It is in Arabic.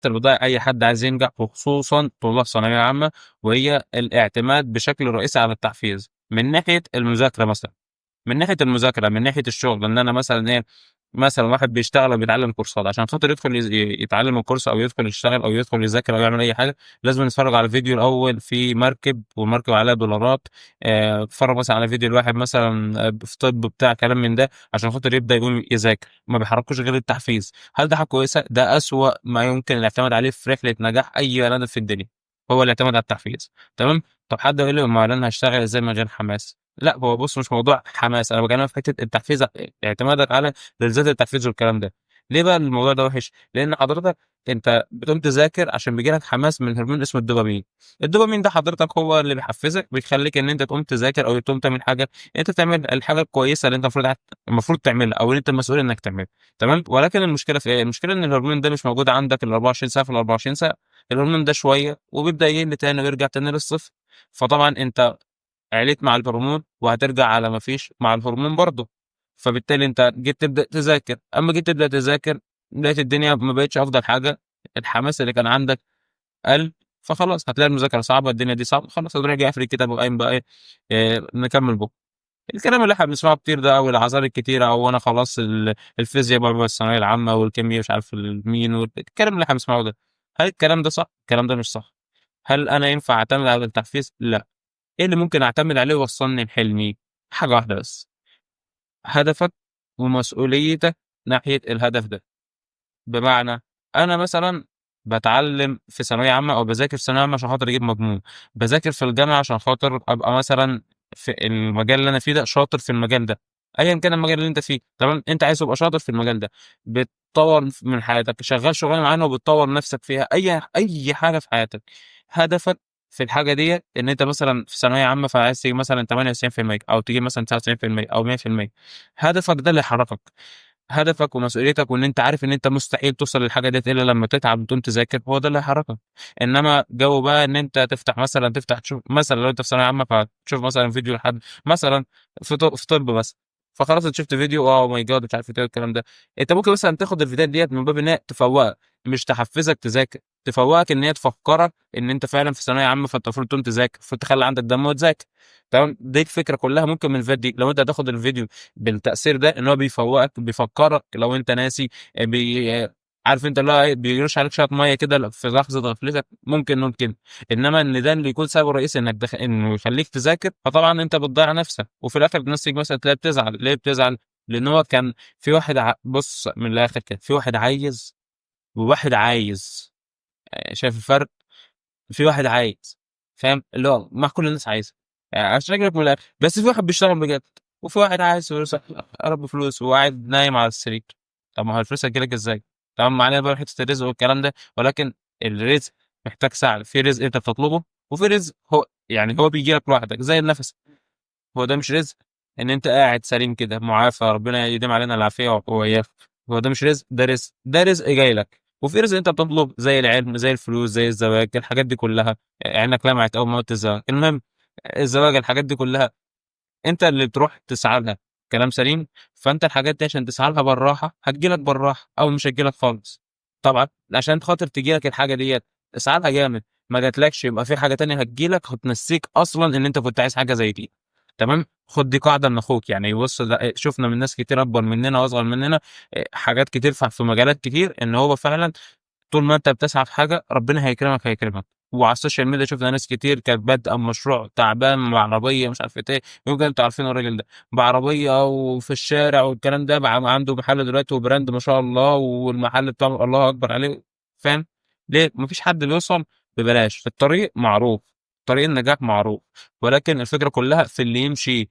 البداية أي حد عايز ينجح، وخصوصا طلاب ثانوية عامة، وهي الاعتماد بشكل رئيسي على التحفيز من ناحية المذاكرة مثلا، من ناحية المذاكرة، من ناحية الشغل. ان انا مثلا ايه، مثلا واحد بيشتغل وبيتعلم كورسات، عشان خاطر يدخل يتعلم الكورس او يدخل يشتغل او يدخل يذاكر او يعمل اي حاجة، لازم يتفرج على فيديو الاول في مركب، والمركب عليها دولارات. اتفرج مثلا على فيديو الواحد مثلا في طب بتاع كلام من ده، عشان خاطر يبدأ يقوم يذاكر. ما بيحركوش غير التحفيز. هل ده حاجة كويسة؟ ده أسوأ ما يمكن الاعتماد عليه في رحلة نجاح اي بني آدم في الدنيا، هو الاعتماد على التحفيز. تمام. طب حد يقول لي ما انا هشتغل ازاي من غير حماس؟ لا، هو بص، مش موضوع حماس، انا بكلمك في حته التحفيز، اعتمادك على لذات التحفيز والكلام ده. ليه بقى الموضوع ده وحش؟ لان حضرتك انت بتقوم تذاكر عشان بيجيلك حماس من هرمون اسمه الدوبامين. الدوبامين ده حضرتك هو اللي بيحفزك، بيخليك ان انت تقوم تذاكر او تقوم تعمل حاجه، انت تعمل الحاجه الكويسه اللي انت المفروض تعملها، او اللي انت المسؤول انك تعملها. تمام. ولكن المشكله في ايه؟ المشكله ان الهرمون ده مش موجود عندك ال 24 ساعه في ال 24 ساعه. الهرمون ده شويه وبيبدا يقل تاني ويرجع تاني للصفر. فطبعا انت عليت مع الهرمون وهترجع على ما فيش مع الهرمون برضه. فبالتالي انت جيت تبدا تذاكر، اما جيت تبدا تذاكر لقيت الدنيا ما بقتش افضل حاجه، الحماس اللي كان عندك قل. فخلاص هتلاقي المذاكره صعبه، الدنيا دي صعبه، خلاص هتروح جاي قافل الكتاب وقايم بقى ايه، نكمل بكره. الكلام اللي احنا بنسمعه كتير ده، او العذار الكتيره، او انا خلاص الفيزياء بقى الثانويه العامه، والكيمياء مش عارف المين، الكلام اللي احنا بنسمعه ده، هل الكلام ده صح؟ الكلام ده مش صح. هل انا ينفع اعتمد على التحفيز؟ لا. ايه اللي ممكن اعتمد عليه ويوصلني لحلمي؟ حاجه واحده بس: هدفك ومسؤوليتك ناحيه الهدف ده. بمعنى، انا مثلا بتعلم في ثانويه عامه، او بذاكر في ثانويه عامه عشان خاطر اجيب مجموع، بذاكر في الجامعه عشان خاطر ابقى مثلا في المجال اللي انا فيه ده شاطر في المجال ده، ايا كان المجال اللي انت فيه. تمام. انت عايز تبقى شاطر في المجال ده، بتطور من حياتك، شغال شغلانه معينه وبتطور نفسك فيها، اي حاجه في حياتك. هدفك في الحاجه دي ان انت مثلا في ثانويه عامه، فعايز تجيب مثلا 98% او تجيب مثلا 99% او 100%. هدفك ده اللي يحركك، هدفك ومسؤوليتك، وان انت عارف ان انت مستحيل توصل للحاجه ديت الا لما تتعب وتقوم تذاكر، هو ده اللي هيحركك. انما جو بقى ان انت تفتح مثلا، تفتح تشوف مثلا لو انت في ثانويه عامه، فتشوف مثلا فيديو لحد مثلا في طب مثلا، فخلاص انت شفت فيديو، ماي جاد مش عارف ايه الكلام ده. انت ممكن مثلا تاخد الفيديوهات ديت من باب ان هي تفوقك، مش تحفزك تذاكر، تفوقك ان هي تفكرك ان انت فعلا في ثانويه عامه، فانت المفروض تقوم تذاكر، المفروض تخلي عندك دم وتذاكر. تمام. دي الفكره كلها ممكن من الفيديو دي، لو انت هتاخد الفيديو بالتأثير ده، ان هو بيفوقك، بيفكرك لو انت ناسي، عارف انت اللي هو ايه، بيرش عليك شويه ميه كده في لحظه غفلتك، ممكن نقول كده. انما ان ده اللي يكون سبب رئيسي انه يخليك تذاكر، فطبعا انت بتضيع نفسك، وفي الاخر الناس تيجي مثلا تلاقي بتزعل. ليه بتزعل؟ لان هو كان في واحد بص من الاخر كده، في واحد عايز وواحد عايز. شايف الفرق؟ في واحد عايز، فاهم، اللي هو ما كل الناس عايزه، يعني عشان اجيب من الاخر، بس في واحد بيشتغل بجد، وفي واحد عايز فلوس، رب فلوس وقاعد نايم على السرير. طب ما هو الفلوس هتجيلك ازاي؟ طبعا معانا بقى حته الرزق والكلام ده، ولكن الرزق محتاج سعي. في رزق انت بتطلبه، وفي رزق هو يعني هو بيجي لك لوحدك زي النفس. هو ده مش رزق ان انت قاعد سليم كده معافى، ربنا يديم علينا العافيه واياك. هو ده مش رزق، ده رزق، ده رزق جاي لك. وفي رزق انت بتطلب زي العلم، زي الفلوس، زي الزواج، الحاجات دي كلها. عينك لمعت اول ما قلت الزواج. المهم، الزواج، الحاجات دي كلها انت اللي بتروح تسعى لها، كلام سليم. فانت الحاجات دي عشان تسعى لها بالراحه هتجيلك بالراحه، او مش هتجيلك خالص. طبعا عشان خاطر تجيلك الحاجه ديت اسعى لها جامد. ما جاتلكش، يبقى في حاجه تانية هتجيلك هتنسيك اصلا ان انت كنت عايز حاجه زي دي. تمام. خد دي قاعده من اخوك، يعني بص، شفنا من ناس كتير اكبر مننا واصغر مننا، حاجات كتير في مجالات كتير، ان هو فعلا طول ما انت بتسعى في حاجه ربنا هيكرمك هيكرمك. وعلى السوشيال ميديا شفنا ناس كتير كانت بادئه مشروع تعبان بعربيه مش عارف ايه، يمكن انتوا عارفين الراجل ده، بعربيه وفي الشارع والكلام ده، بقى عنده محل دلوقتي وبراند ما شاء الله، والمحل بتاعه الله اكبر عليه. فاهم؟ ليه؟ مفيش حد بيوصل ببلاش، الطريق معروف، طريق النجاح معروف، ولكن الفكره كلها في اللي يمشي